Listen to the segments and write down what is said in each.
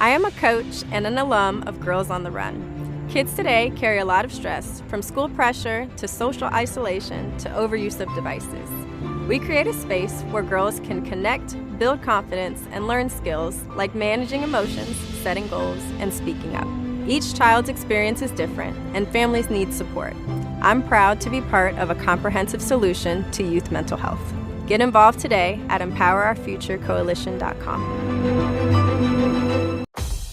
I am a coach and an alum of Girls on the Run. Kids today carry a lot of stress, from school pressure to social isolation to overuse of devices. We create a space where girls can connect, build confidence, and learn skills like managing emotions, setting goals, and speaking up. Each child's experience is different, and families need support. I'm proud to be part of a comprehensive solution to youth mental health. Get involved today at empowerourfuturecoalition.com.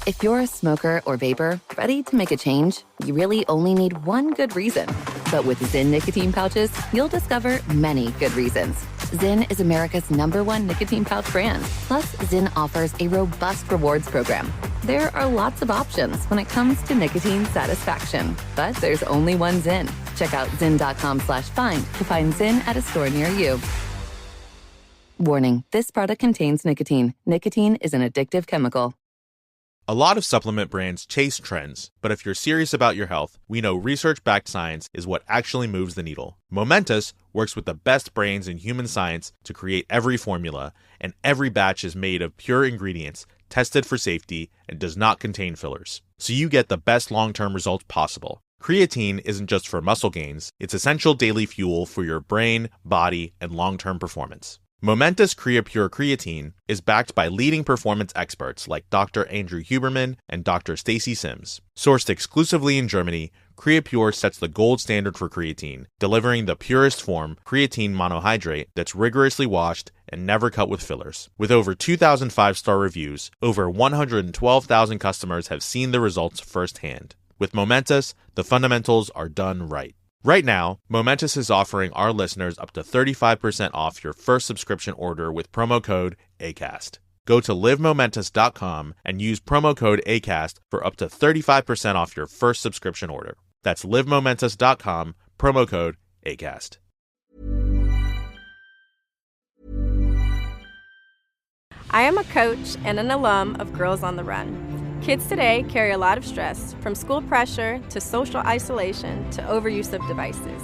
If you're a smoker or vapor ready to make a change, you really only need one good reason. But with Zyn nicotine pouches, you'll discover many good reasons. Zyn is America's #1 nicotine pouch brand. Plus, Zyn offers a robust rewards program. There are lots of options when it comes to nicotine satisfaction, but there's only one Zyn. Check out zyn.com/find to find Zyn at a store near you. Warning, this product contains nicotine. Nicotine is an addictive chemical. A lot of supplement brands chase trends, but if you're serious about your health, we know research-backed science is what actually moves the needle. Momentous works with the best brains in human science to create every formula, and every batch is made of pure ingredients, tested for safety, and does not contain fillers. So you get the best long-term results possible. Creatine isn't just for muscle gains, it's essential daily fuel for your brain, body, and long-term performance. Momentous CreaPure Creatine is backed by leading performance experts like Dr. Andrew Huberman and Dr. Stacy Sims. Sourced exclusively in Germany, CreaPure sets the gold standard for creatine, delivering the purest form, creatine monohydrate, that's rigorously washed and never cut with fillers. With over 2,000 five-star reviews, over 112,000 customers have seen the results firsthand. With Momentous, the fundamentals are done right. Right now, Momentous is offering our listeners up to 35% off your first subscription order with promo code ACAST. Go to livemomentous.com and use promo code ACAST for up to 35% off your first subscription order. That's livemomentous.com, promo code ACAST. I am a coach and an alum of Girls on the Run. Kids today carry a lot of stress, from school pressure to social isolation to overuse of devices.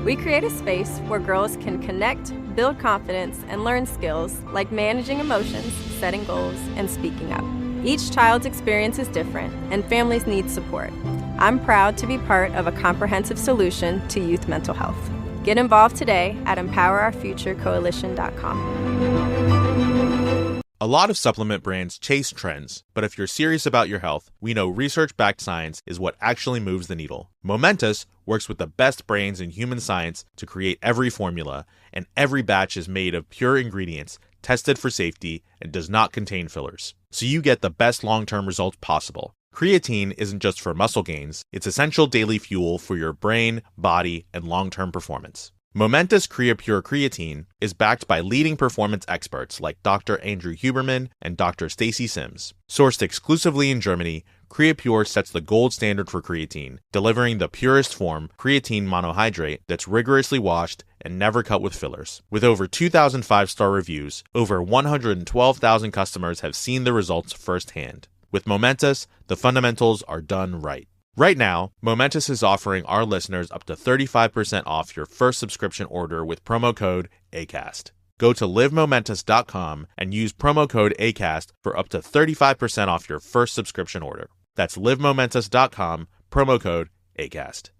We create a space where girls can connect, build confidence, and learn skills like managing emotions, setting goals, and speaking up. Each child's experience is different, and families need support. I'm proud to be part of a comprehensive solution to youth mental health. Get involved today at empowerourfuturecoalition.com. A lot of supplement brands chase trends, but if you're serious about your health, we know research-backed science is what actually moves the needle. Momentous works with the best brains in human science to create every formula, and every batch is made of pure ingredients, tested for safety, and does not contain fillers. So you get the best long-term results possible. Creatine isn't just for muscle gains, it's essential daily fuel for your brain, body, and long-term performance. Momentous CreaPure Creatine is backed by leading performance experts like Dr. Andrew Huberman and Dr. Stacy Sims. Sourced exclusively in Germany, CreaPure sets the gold standard for creatine, delivering the purest form, creatine monohydrate, that's rigorously washed and never cut with fillers. With over 2,000 five-star reviews, over 112,000 customers have seen the results firsthand. With Momentous, the fundamentals are done right. Right now, Momentous is offering our listeners up to 35% off your first subscription order with promo code ACAST. Go to livemomentous.com and use promo code ACAST for up to 35% off your first subscription order. That's livemomentous.com, promo code ACAST.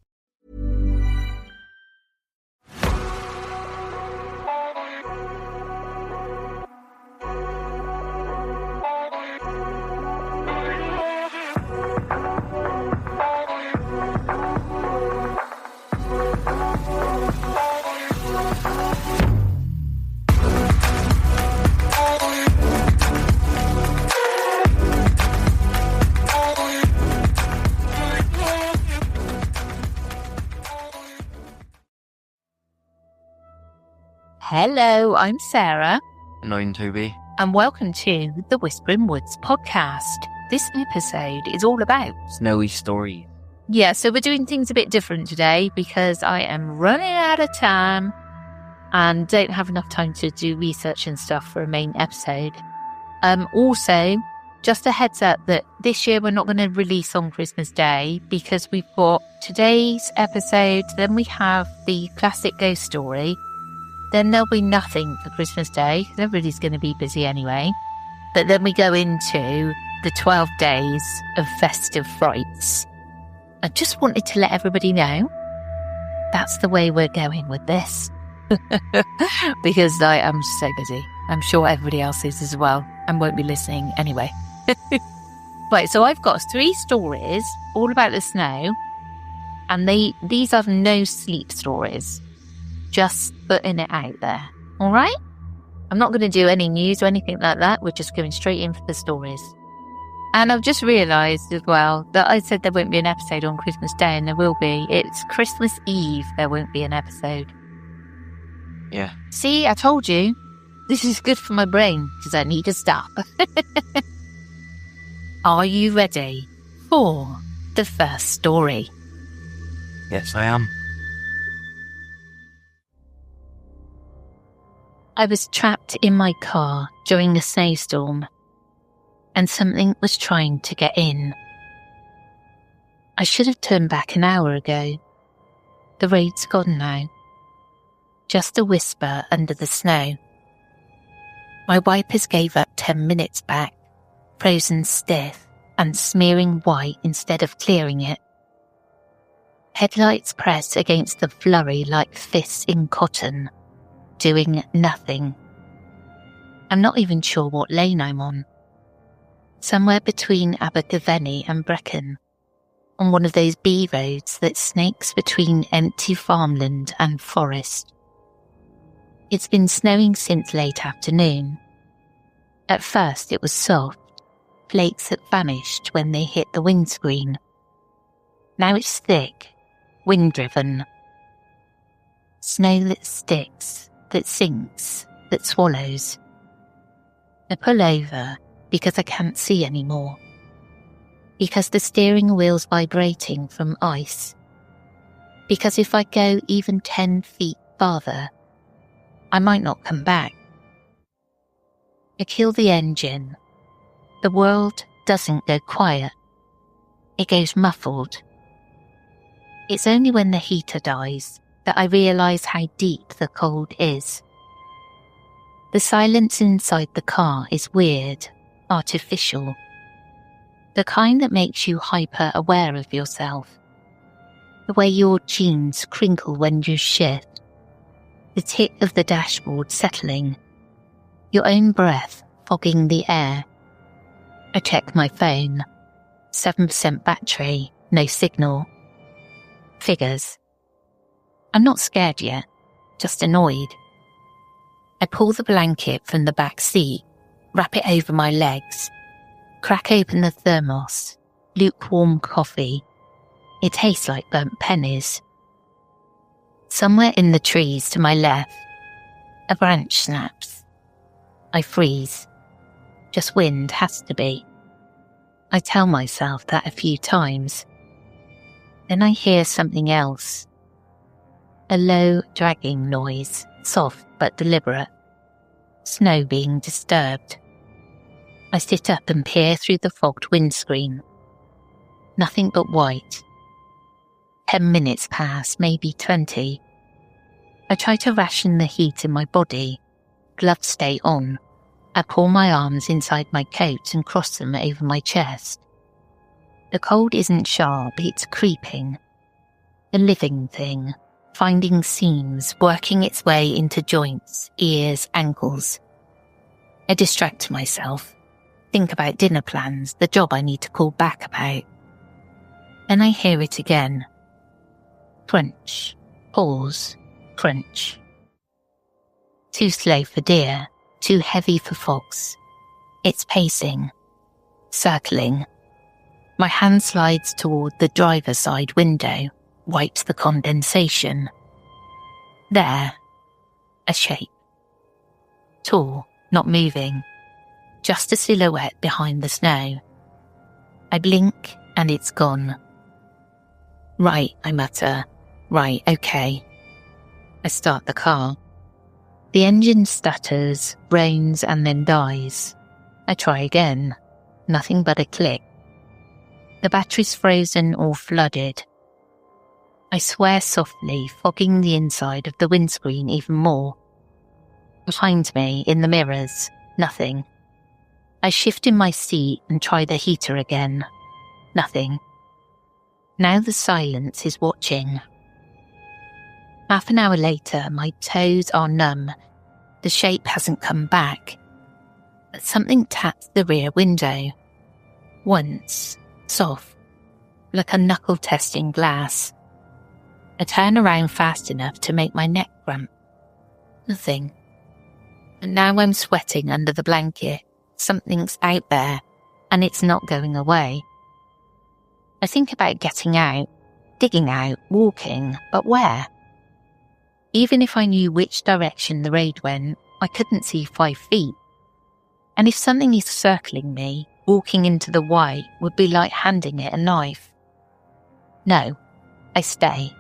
Hello, I'm Sarah. And I'm Toby. And welcome to the Whispering Woods podcast. This episode is all about Snowy stories. Yeah, so we're doing things a bit different today because I am running out of time and don't have enough time to do research and stuff for a main episode. Also, just a heads up that this year we're not going to release on Christmas Day because we've got today's episode, then we have the classic ghost story. Then there'll be nothing for Christmas Day. Everybody's going to be busy anyway. But then we go into the 12 days of festive frights. I just wanted to let everybody know that's the way we're going with this. Because I am so busy. I'm sure everybody else is as well and won't be listening anyway. Right, so I've got 3 stories all about the snow, and these are no sleep stories. Just putting it out there. All right? I'm not going to do any news or anything like that. We're just going straight in for the stories. And I've just realised as well that I said there won't be an episode on Christmas Day, and there will be. It's Christmas Eve there won't be an episode. Yeah. See, I told you. This is good for my brain because I need to stop. Are you ready for the first story? Yes, I am. I was trapped in my car during a snowstorm, and something was trying to get in. I should have turned back an hour ago. The road's gone now. Just a whisper under the snow. My wipers gave up 10 minutes back, frozen stiff and smearing white instead of clearing it. Headlights press against the flurry like fists in cotton, doing nothing. I'm not even sure what lane I'm on. Somewhere between Abergavenny and Brecon, on one of those B roads that snakes between empty farmland and forest. It's been snowing since late afternoon. At first it was soft, flakes that vanished when they hit the windscreen. Now it's thick, wind-driven. Snow that sticks, that sinks, that swallows. I pull over because I can't see anymore. Because the steering wheel's vibrating from ice. Because if I go even 10 feet farther, I might not come back. I kill the engine. The world doesn't go quiet. It goes muffled. It's only when the heater dies that I realise how deep the cold is. The silence inside the car is weird, artificial. The kind that makes you hyper-aware of yourself. The way your jeans crinkle when you shift. The tick of the dashboard settling. Your own breath fogging the air. I check my phone. 7% battery, no signal. Figures. I'm not scared yet, just annoyed. I pull the blanket from the back seat, wrap it over my legs, crack open the thermos, lukewarm coffee. It tastes like burnt pennies. Somewhere in the trees to my left, a branch snaps. I freeze. Just wind has to be. I tell myself that a few times. Then I hear something else. A low, dragging noise, soft but deliberate. Snow being disturbed. I sit up and peer through the fogged windscreen. Nothing but white. 10 minutes pass, maybe 20. I try to ration the heat in my body. Gloves stay on. I pull my arms inside my coat and cross them over my chest. The cold isn't sharp, it's creeping. A living thing, finding seams, working its way into joints, ears, ankles. I distract myself. Think about dinner plans, the job I need to call back about. Then I hear it again. Crunch, pause, crunch. Too slow for deer, too heavy for fox. It's pacing, circling. My hand slides toward the driver's side window, wipes the condensation. There, a shape. Tall, not moving, just a silhouette behind the snow. I blink and it's gone. Right, I mutter. Right, okay. I start the car. The engine stutters, groans and then dies. I try again. Nothing but a click. The battery's frozen or flooded. I swear softly, fogging the inside of the windscreen even more. Behind me, in the mirrors, nothing. I shift in my seat and try the heater again. Nothing. Now the silence is watching. Half an hour later, my toes are numb. The shape hasn't come back. But something taps the rear window. Once, soft, like a knuckle testing glass. I turn around fast enough to make my neck cramp. Nothing. And now I'm sweating under the blanket. Something's out there, and it's not going away. I think about getting out, digging out, walking, but where? Even if I knew which direction the road went, I couldn't see 5 feet. And if something is circling me, walking into the white would be like handing it a knife. No, I stay.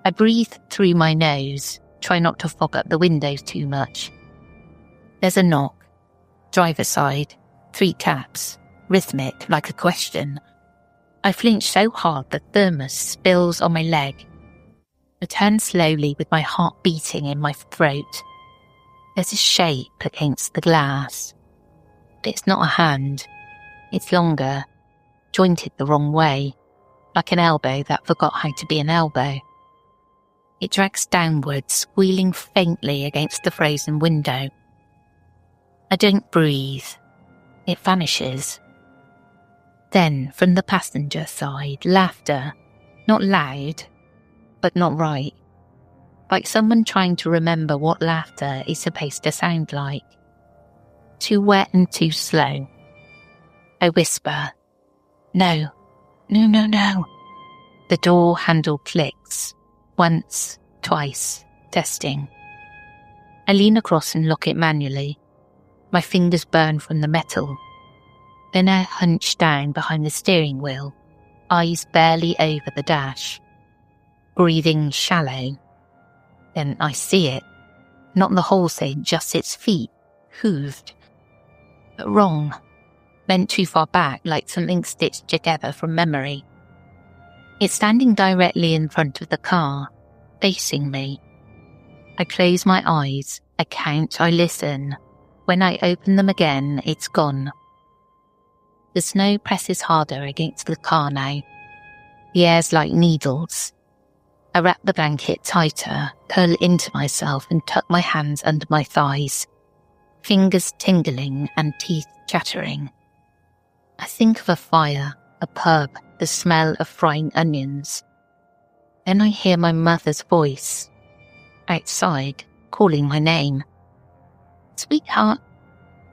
I breathe through my nose, try not to fog up the windows too much. There's a knock. Driver's side, 3 taps, rhythmic like a question. I flinch so hard the thermos spills on my leg. I turn slowly with my heart beating in my throat. There's a shape against the glass. But it's not a hand. It's longer, jointed the wrong way, like an elbow that forgot how to be an elbow. It drags downwards, squealing faintly against the frozen window. I don't breathe. It vanishes. Then, from the passenger side, laughter. Not loud, but not right. Like someone trying to remember what laughter is supposed to sound like. Too wet and too slow. I whisper, "No, no, no, no." The door handle clicks. Once, twice, testing. I lean across and lock it manually. My fingers burn from the metal. Then I hunch down behind the steering wheel, eyes barely over the dash. Breathing shallow. Then I see it. Not the whole thing, just its feet, hooved. But wrong. Bent too far back, like something stitched together from memory. It's standing directly in front of the car, facing me. I close my eyes, I count, I listen. When I open them again, it's gone. The snow presses harder against the car now. The air's like needles. I wrap the blanket tighter, curl into myself and tuck my hands under my thighs. Fingers tingling and teeth chattering. I think of a fire, a pub, the smell of frying onions. Then I hear my mother's voice, outside, calling my name. "Sweetheart."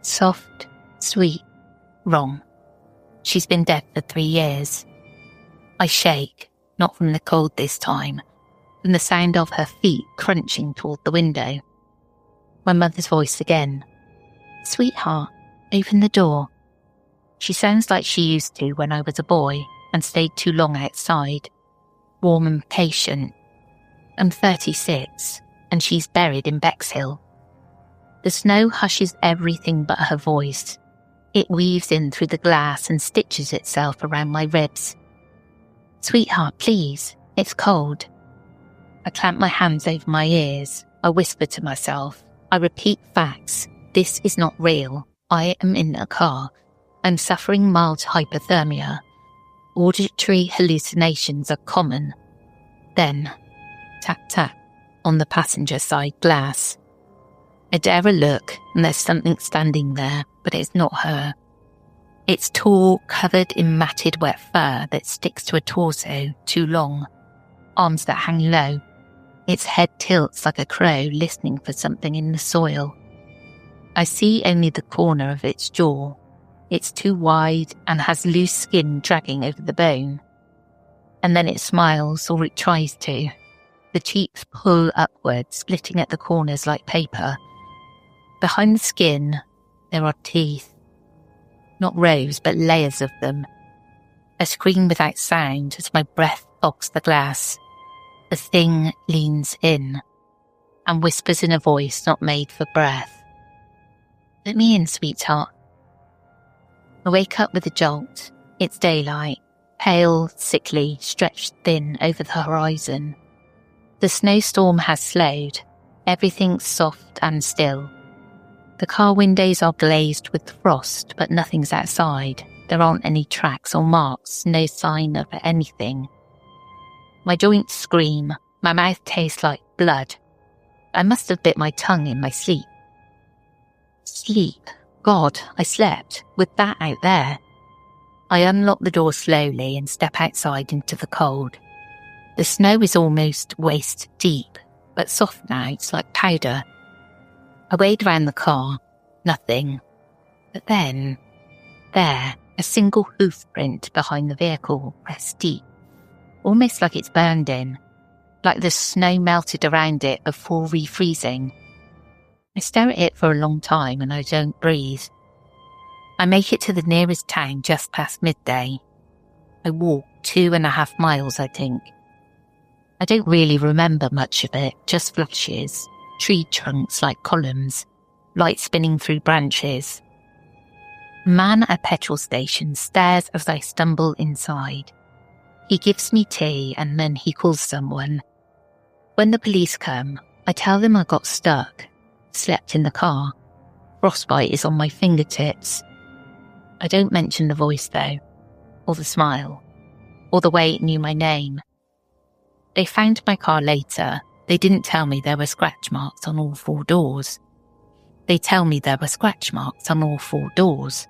Soft, sweet, wrong. She's been dead for 3 years. I shake, not from the cold this time, from the sound of her feet crunching toward the window. My mother's voice again. "Sweetheart, open the door." She sounds like she used to when I was a boy and stayed too long outside, warm and patient. I'm 36, and she's buried in Bexhill. The snow hushes everything but her voice. It weaves in through the glass and stitches itself around my ribs. "Sweetheart, please, it's cold." I clamp my hands over my ears. I whisper to myself. I repeat facts. This is not real. I am in a car. I'm suffering mild hypothermia. Auditory hallucinations are common. Then, tap tap on the passenger side glass. I dare a look, and there's something standing there, but it's not her. It's tall, covered in matted wet fur that sticks to a torso, too long. Arms that hang low. Its head tilts like a crow listening for something in the soil. I see only the corner of its jaw. It's too wide and has loose skin dragging over the bone. And then it smiles, or it tries to. The cheeks pull upward, splitting at the corners like paper. Behind the skin, there are teeth. Not rows, but layers of them. I scream without sound as my breath fogs the glass. The thing leans in and whispers in a voice not made for breath. "Let me in, sweetheart." I wake up with a jolt. It's daylight, pale, sickly, stretched thin over the horizon. The snowstorm has slowed. Everything's soft and still. The car windows are glazed with frost, but nothing's outside. There aren't any tracks or marks, no sign of anything. My joints scream. My mouth tastes like blood. I must have bit my tongue in my sleep. Sleep. God, I slept, with that out there. I unlock the door slowly and step outside into the cold. The snow is almost waist deep, but soft now, it's like powder. I wade around the car. Nothing. But then, there, a single hoof print behind the vehicle, pressed deep, almost like it's burned in, like the snow melted around it before refreezing. I stare at it for a long time and I don't breathe. I make it to the nearest town just past midday. I walk 2.5 miles, I think. I don't really remember much of it, just flashes, tree trunks like columns, light spinning through branches. A man at a petrol station stares as I stumble inside. He gives me tea and then he calls someone. When the police come, I tell them I got stuck, slept in the car. Frostbite is on my fingertips. I don't mention the voice though, or the smile, or the way it knew my name. They found my car later. They didn't tell me there were scratch marks on all 4 doors. They tell me there were scratch marks on all 4 doors.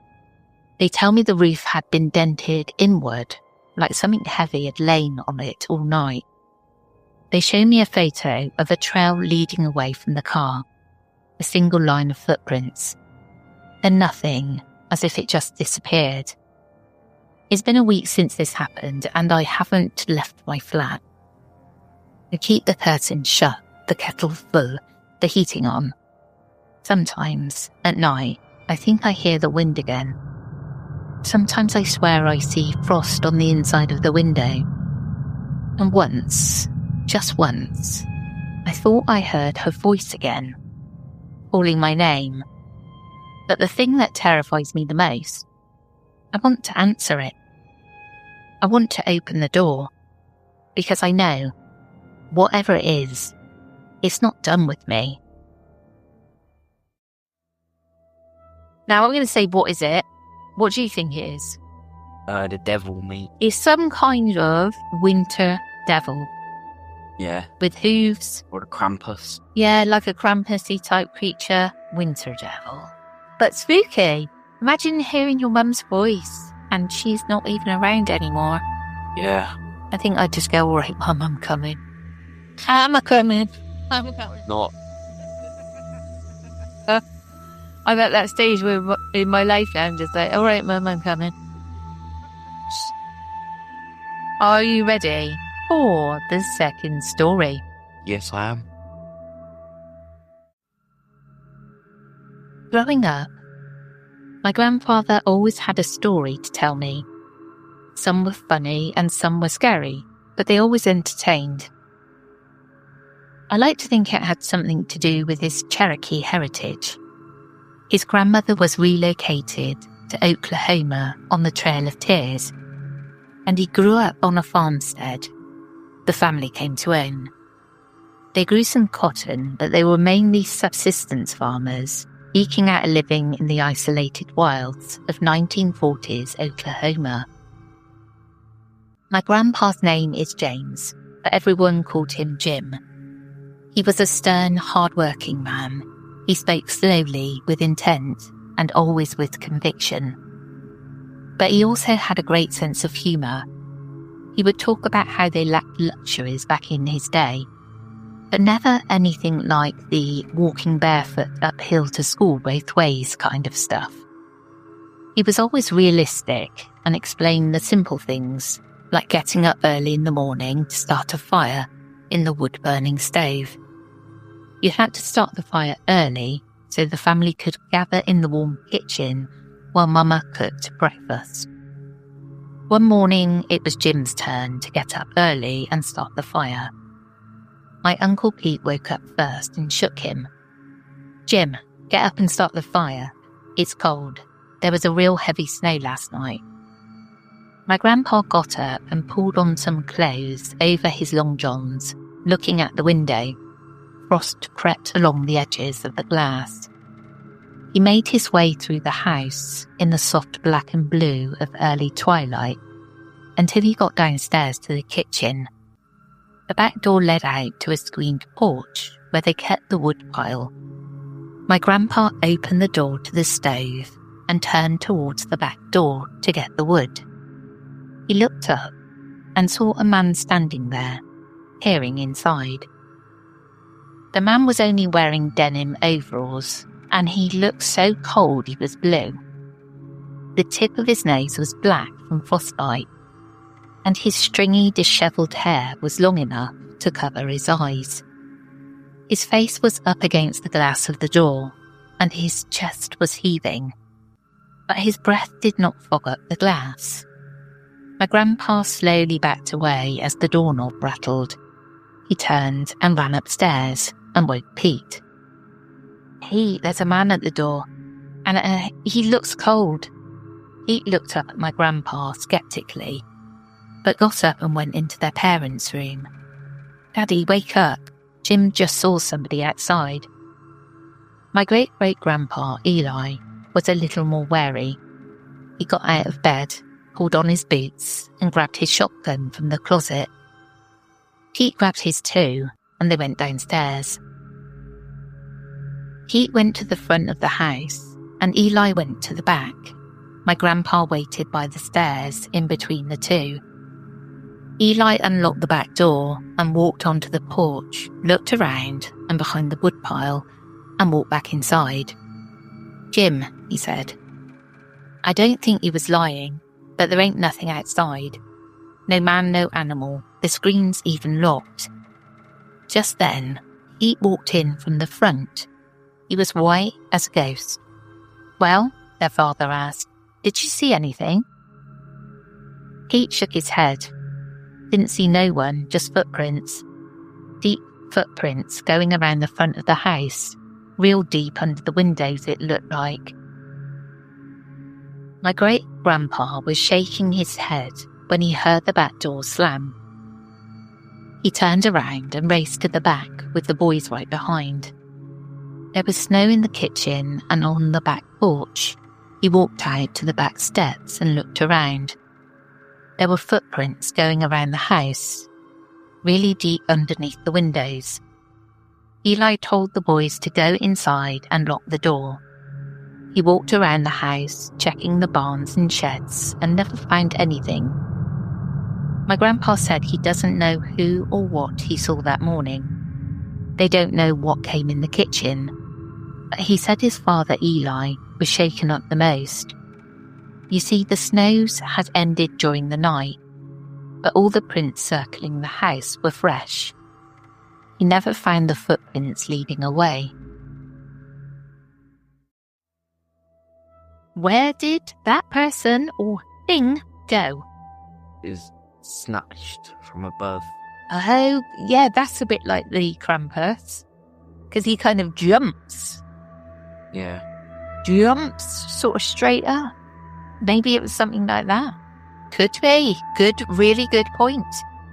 They tell me the roof had been dented inward, like something heavy had lain on it all night. They show me a photo of a trail leading away from the car, a single line of footprints. Then nothing, as if it just disappeared. It's been a week since this happened and I haven't left my flat. I keep the curtains shut, the kettle full, the heating on. Sometimes, at night, I think I hear the wind again. Sometimes I swear I see frost on the inside of the window. And once, just once, I thought I heard her voice again, calling my name. But the thing that terrifies me the most, I want to answer it. I want to open the door, because I know, whatever it is, it's not done with me. Now I'm going to say, what is it? What do you think it is? The devil, mate. It's some kind of winter devil. Yeah. With hooves. Or the Krampus. Yeah, like a Krampusy type creature. Winter devil. But spooky. Imagine hearing your mum's voice and she's not even around anymore. Yeah. I think I'd just go, all right, Mum, I'm coming. I'm coming. I'm coming. Not. I'm at that stage where in my life now I'm just like, all right, Mum, I'm coming. Are you ready for the second story? Yes, I am. Growing up, my grandfather always had a story to tell me. Some were funny and some were scary, but they always entertained. I like to think it had something to do with his Cherokee heritage. His grandmother was relocated to Oklahoma on the Trail of Tears, and he grew up on a farmstead the family came to own. They grew some cotton, but they were mainly subsistence farmers, eking out a living in the isolated wilds of 1940s Oklahoma. My grandpa's name is James, but everyone called him Jim. He was a stern, hard-working man. He spoke slowly, with intent, and always with conviction. But he also had a great sense of humour. He would talk about how they lacked luxuries back in his day, but never anything like the walking barefoot uphill to school both ways kind of stuff. He was always realistic and explained the simple things, like getting up early in the morning to start a fire in the wood-burning stove. You had to start the fire early so the family could gather in the warm kitchen while Mama cooked breakfast. One morning, it was Jim's turn to get up early and start the fire. My Uncle Pete woke up first and shook him. "Jim, get up and start the fire. It's cold. There was a real heavy snow last night." My grandpa got up and pulled on some clothes over his long johns, looking at the window. Frost crept along the edges of the glass. He made his way through the house in the soft black and blue of early twilight until he got downstairs to the kitchen. The back door led out to a screened porch where they kept the wood pile. My grandpa opened the door to the stove and turned towards the back door to get the wood. He looked up and saw a man standing there, peering inside. The man was only wearing denim overalls, and he looked so cold he was blue. The tip of his nose was black from frostbite, and his stringy, dishevelled hair was long enough to cover his eyes. His face was up against the glass of the door, and his chest was heaving, but his breath did not fog up the glass. My grandpa slowly backed away as the doorknob rattled. He turned and ran upstairs and woke Pete. "Hey, there's a man at the door, and he looks cold." Pete looked up at my grandpa sceptically, but got up and went into their parents' room. "Daddy, wake up. Jim just saw somebody outside." My great-great-grandpa, Eli, was a little more wary. He got out of bed, pulled on his boots, and grabbed his shotgun from the closet. Pete grabbed his too, and they went downstairs. Pete went to the front of the house, and Eli went to the back. My grandpa waited by the stairs in between the two. Eli unlocked the back door and walked onto the porch, looked around and behind the woodpile, and walked back inside. "Jim," he said, "I don't think he was lying, but there ain't nothing outside. No man, no animal. The screen's even locked." Just then, Pete walked in from the front. He was white as a ghost. "Well," their father asked, "did you see anything?" Pete shook his head. Didn't see no one, just footprints. Deep footprints going around the front of the house, real deep under the windows it looked like. My great-grandpa was shaking his head when he heard the back door slam. He turned around and raced to the back with the boys right behind. There was snow in the kitchen and on the back porch. He walked out to the back steps and looked around. There were footprints going around the house, really deep underneath the windows. Eli told the boys to go inside and lock the door. He walked around the house, checking the barns and sheds, and never found anything. My grandpa said he doesn't know who or what he saw that morning. They don't know what came in the kitchen, but he said his father Eli was shaken up the most. You see, the snows had ended during the night, but all the prints circling the house were fresh. He never found the footprints leading away. Where did that person or thing go? Is snatched from above. Oh, yeah, that's a bit like the Krampus, because he kind of jumps sort of straight up. Maybe it was something like that. Could be. Good, really good point.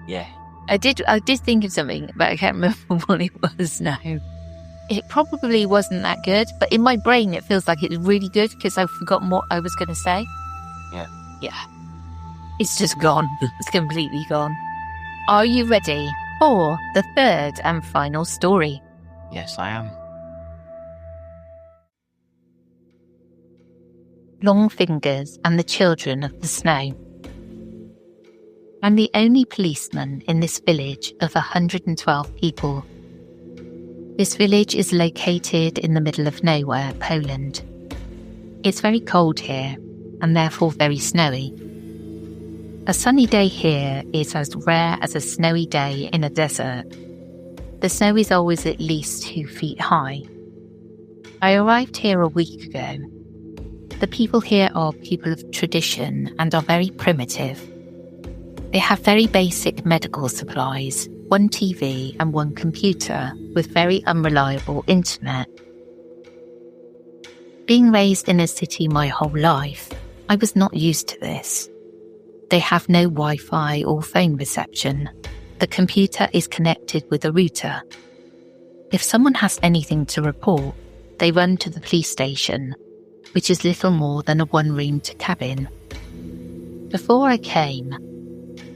Yeah. I did think of something, but I can't remember what it was now. It probably wasn't that good, but in my brain it feels like it's really good because I've forgotten what I was going to say. Yeah. It's just gone. It's completely gone. Are you ready for the third and final story? Yes, I am. Long Fingers and the Children of the Snow. I'm the only policeman in this village of 112 people. This village is located in the middle of nowhere, Poland. It's very cold here and therefore very snowy. A sunny day here is as rare as a snowy day in a desert. The snow is always at least 2 feet high. I arrived here a week ago. The people here are people of tradition and are very primitive. They have very basic medical supplies, 1 TV and 1 computer with very unreliable internet. Being raised in a city my whole life, I was not used to this. They have no Wi-Fi or phone reception. The computer is connected with a router. If someone has anything to report, they run to the police station, which is little more than a one-roomed cabin. Before I came,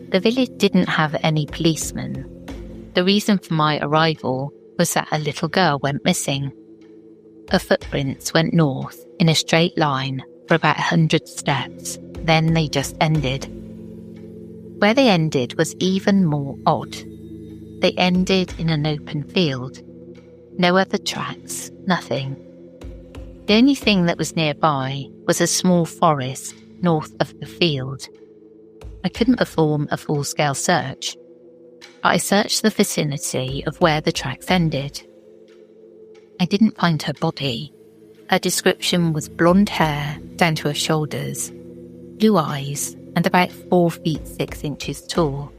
the village didn't have any policemen. The reason for my arrival was that a little girl went missing. Her footprints went north in a straight line for about 100 steps, then they just ended. Where they ended was even more odd. They ended in an open field. No other tracks, nothing. The only thing that was nearby was a small forest north of the field. I couldn't perform a full-scale search, but I searched the vicinity of where the tracks ended. I didn't find her body. Her description was blonde hair down to her shoulders, blue eyes, and about 4 feet 6 inches tall.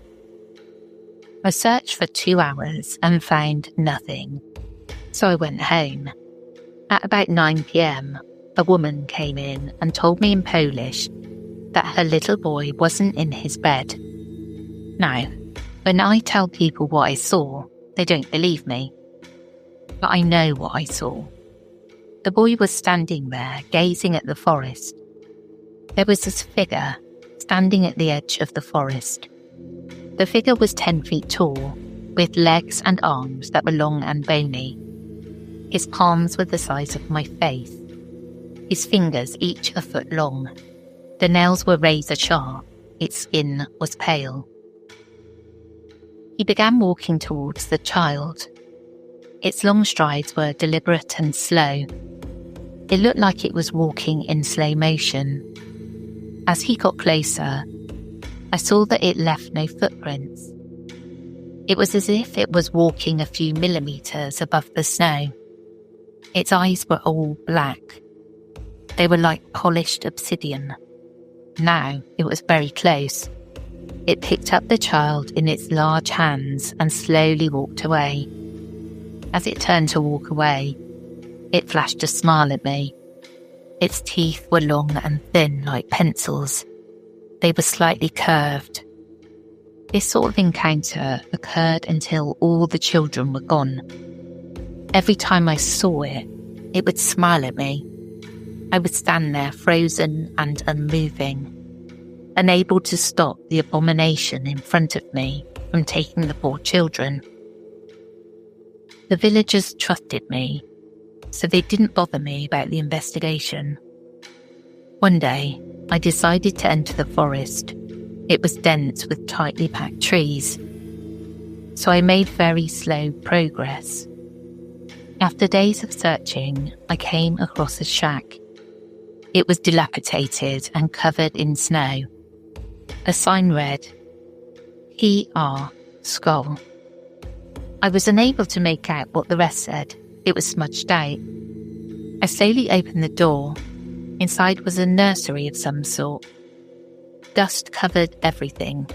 I searched for 2 hours and found nothing, so I went home. At about 9 p.m, a woman came in and told me in Polish that her little boy wasn't in his bed. Now, when I tell people what I saw, they don't believe me. But I know what I saw. The boy was standing there, gazing at the forest. There was this figure standing at the edge of the forest. The figure was 10 feet tall, with legs and arms that were long and bony. His palms were the size of my face. His fingers each a foot long. The nails were razor sharp. Its skin was pale. He began walking towards the child. Its long strides were deliberate and slow. It looked like it was walking in slow motion. As he got closer, I saw that it left no footprints. It was as if it was walking a few millimeters above the snow. Its eyes were all black. They were like polished obsidian. Now it was very close. It picked up the child in its large hands and slowly walked away. As it turned to walk away, it flashed a smile at me. Its teeth were long and thin like pencils. They were slightly curved. This sort of encounter occurred until all the children were gone. Every time I saw it, it would smile at me. I would stand there frozen and unmoving, unable to stop the abomination in front of me from taking the poor children. The villagers trusted me, so they didn't bother me about the investigation. One day, I decided to enter the forest. It was dense with tightly packed trees, so I made very slow progress. After days of searching, I came across a shack. It was dilapidated and covered in snow. A sign read, PR, skull. I was unable to make out what the rest said. It was smudged out. I slowly opened the door. Inside was a nursery of some sort. Dust covered everything.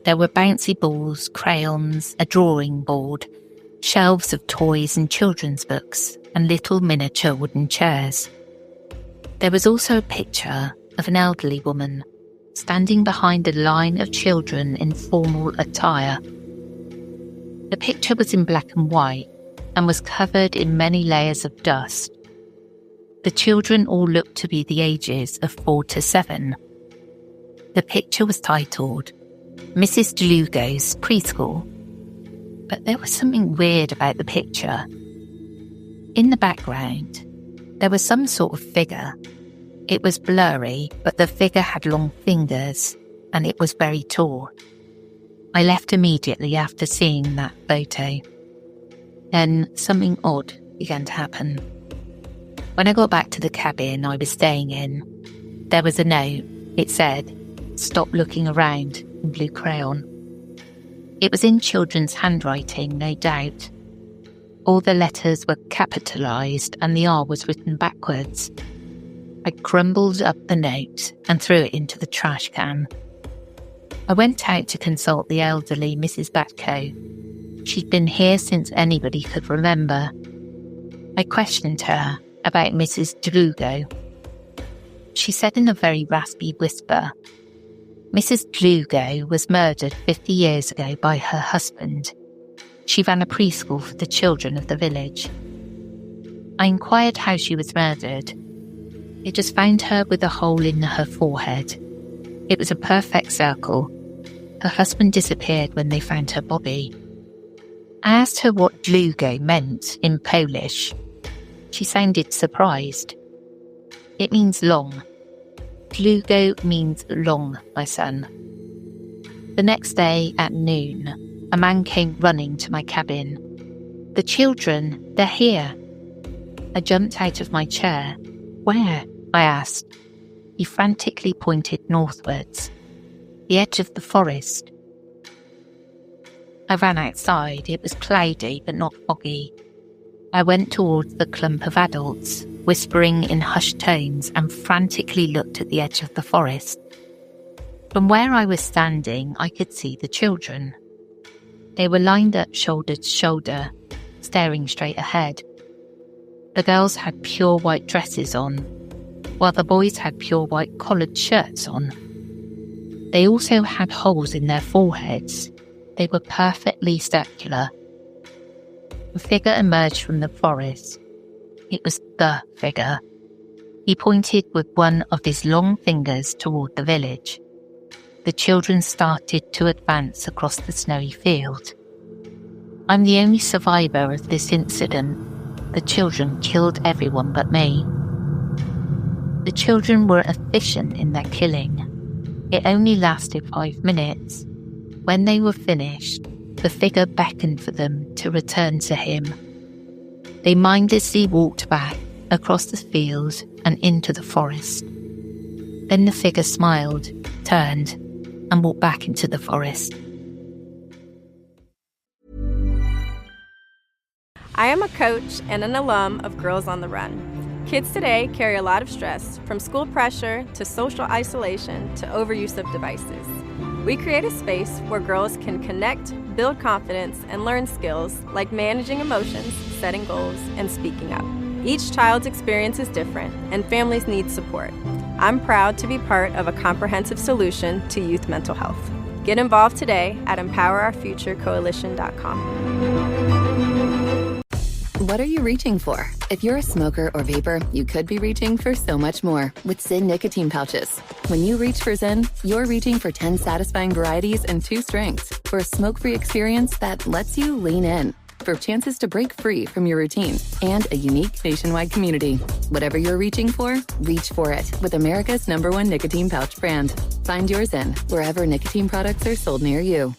There were bouncy balls, crayons, a drawing board, shelves of toys and children's books, and little miniature wooden chairs. There was also a picture of an elderly woman standing behind a line of children in formal attire. The picture was in black and white and was covered in many layers of dust. The children all looked to be the ages of 4 to 7. The picture was titled Mrs. DeLugo's Preschool. But there was something weird about the picture. In the background, there was some sort of figure. It was blurry, but the figure had long fingers, and it was very tall. I left immediately after seeing that photo. Then something odd began to happen. When I got back to the cabin I was staying in, there was a note. It said, "Stop looking around," in blue crayon. It was in children's handwriting, no doubt. All the letters were capitalised and the R was written backwards. I crumbled up the note and threw it into the trash can. I went out to consult the elderly Mrs. Batko. She'd been here since anybody could remember. I questioned her about Mrs. DeLugo. She said in a very raspy whisper, Mrs. DeLugo was murdered 50 years ago by her husband. She ran a preschool for the children of the village. I inquired how she was murdered. They just found her with a hole in her forehead. It was a perfect circle. Her husband disappeared when they found her body. I asked her what długo meant in Polish. She sounded surprised. It means long. Długo means long, my son. The next day at noon, a man came running to my cabin. The children, they're here. I jumped out of my chair. Where? I asked. He frantically pointed northwards. The edge of the forest. I ran outside. It was cloudy but not foggy. I went towards the clump of adults, whispering in hushed tones, and frantically looked at the edge of the forest. From where I was standing, I could see the children. They were lined up shoulder to shoulder, staring straight ahead. The girls had pure white dresses on, while the boys had pure white collared shirts on. They also had holes in their foreheads. They were perfectly circular. A figure emerged from the forest. It was the figure. He pointed with one of his long fingers toward the village. The children started to advance across the snowy field. I'm the only survivor of this incident. The children killed everyone but me. The children were efficient in their killing. It only lasted 5 minutes. When they were finished, the figure beckoned for them to return to him. They mindlessly walked back across the field and into the forest. Then the figure smiled, turned, and walked back into the forest. I am a coach and an alum of Girls on the Run. Kids today carry a lot of stress, from school pressure to social isolation to overuse of devices. We create a space where girls can connect, build confidence, and learn skills like managing emotions, setting goals, and speaking up. Each child's experience is different, and families need support. I'm proud to be part of a comprehensive solution to youth mental health. Get involved today at EmpowerOurFutureCoalition.com. What are you reaching for? If you're a smoker or vapor, you could be reaching for so much more with Zyn nicotine pouches. When you reach for Zyn, you're reaching for 10 satisfying varieties and 2 strengths for a smoke-free experience that lets you lean in, for chances to break free from your routine, and a unique nationwide community. Whatever you're reaching for, reach for it with America's #1 nicotine pouch brand. Find yours in wherever nicotine products are sold near you.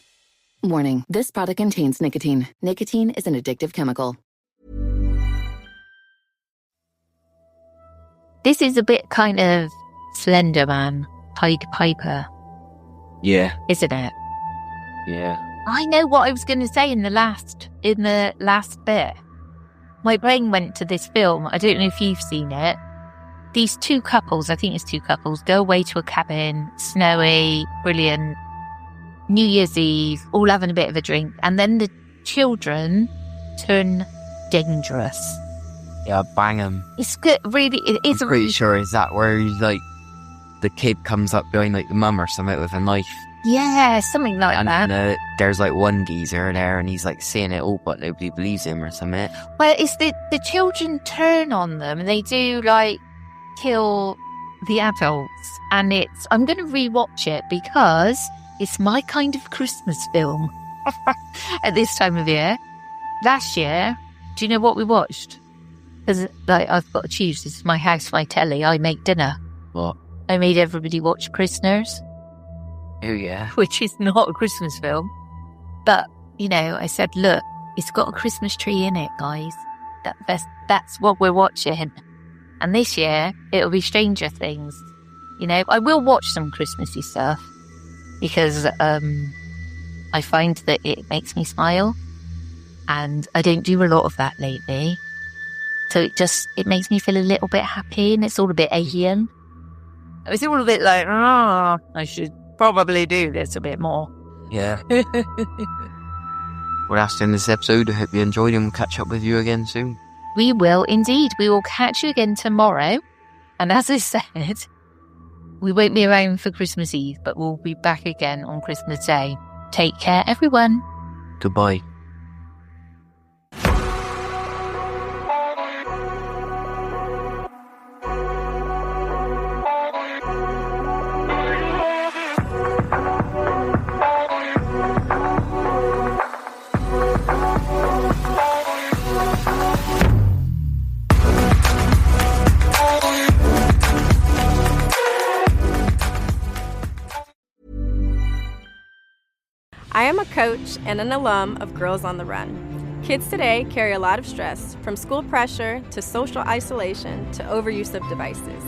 Warning, this product contains nicotine. Nicotine is an addictive chemical. This is a bit kind of Slender Man, Pied Piper, Yeah. isn't it? Yeah. I know what I was going to say in the last bit. My brain went to this film. I don't know if you've seen it. These 2 couples, I think it's 2 couples, go away to a cabin, snowy, brilliant, New Year's Eve, all having a bit of a drink, and then the children turn dangerous. Yeah, bang him. It's good, really. It is. I'm pretty sure is that where he's like the kid comes up behind like the mum or something with a knife. Yeah, something like And that. there's like one geezer there and he's like saying it all, but nobody believes him or something. Well, it's the children turn on them and they do like kill the adults. And I'm going to rewatch it because it's my kind of Christmas film at this time of year. Last year, do you know what we watched? Because like, I've got to choose. This is my house, my telly. I make dinner. What? I made everybody watch Prisoners, Oh yeah. which is not a Christmas film. But, you know, I said, look, it's got a Christmas tree in it, guys. That's what we're watching. And this year, it'll be Stranger Things. You know, I will watch some Christmassy stuff because I find that it makes me smile. And I don't do a lot of that lately. So it makes me feel a little bit happy and it's all a bit alien. It's all a bit like, I should probably do this a bit more. Yeah. Well, that's the end of this episode. I hope you enjoyed and we'll catch up with you again soon. We will indeed. We will catch you again tomorrow. And as I said, we won't be around for Christmas Eve, but we'll be back again on Christmas Day. Take care, everyone. Goodbye. I am a coach and an alum of Girls on the Run. Kids today carry a lot of stress, from school pressure to social isolation to overuse of devices.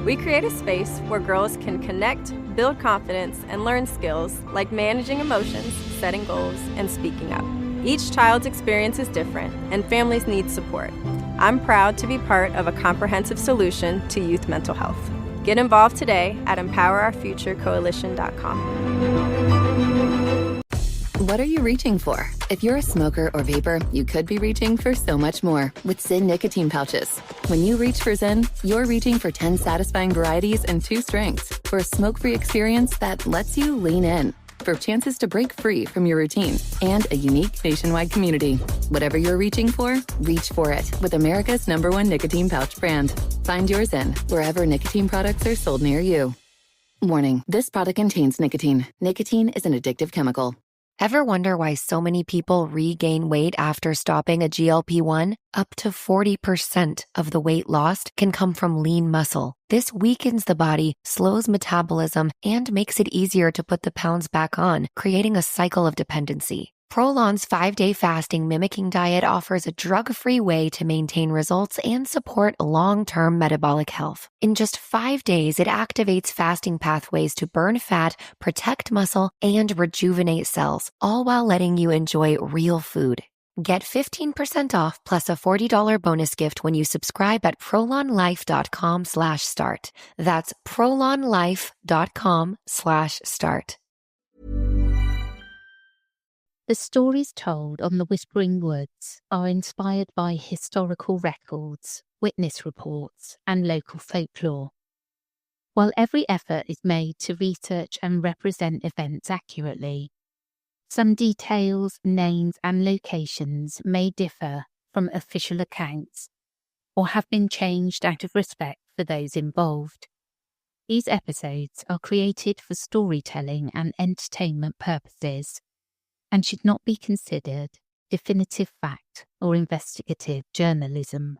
We create a space where girls can connect, build confidence, and learn skills like managing emotions, setting goals, and speaking up. Each child's experience is different, and families need support. I'm proud to be part of a comprehensive solution to youth mental health. Get involved today at EmpowerOurFutureCoalition.com. What are you reaching for? If you're a smoker or vapor, you could be reaching for so much more with Zyn nicotine pouches. When you reach for Zyn, you're reaching for 10 satisfying varieties and 2 strengths for a smoke-free experience that lets you lean in, for chances to break free from your routine, and a unique nationwide community. Whatever you're reaching for, reach for it with America's #1 nicotine pouch brand. Find yours in wherever nicotine products are sold near you. Warning, this product contains nicotine. Nicotine is an addictive chemical. Ever wonder why so many people regain weight after stopping a GLP-1? Up to 40% of the weight lost can come from lean muscle. This weakens the body, slows metabolism, and makes it easier to put the pounds back on, creating a cycle of dependency. Prolon's 5-day fasting mimicking diet offers a drug-free way to maintain results and support long-term metabolic health. In just 5 days, it activates fasting pathways to burn fat, protect muscle, and rejuvenate cells, all while letting you enjoy real food. Get 15% off plus a $40 bonus gift when you subscribe at prolonlife.com/start. That's prolonlife.com/start. The stories told on the Whispering Woods are inspired by historical records, witness reports, and local folklore. While every effort is made to research and represent events accurately, some details, names, and locations may differ from official accounts or have been changed out of respect for those involved. These episodes are created for storytelling and entertainment purposes and should not be considered definitive fact or investigative journalism.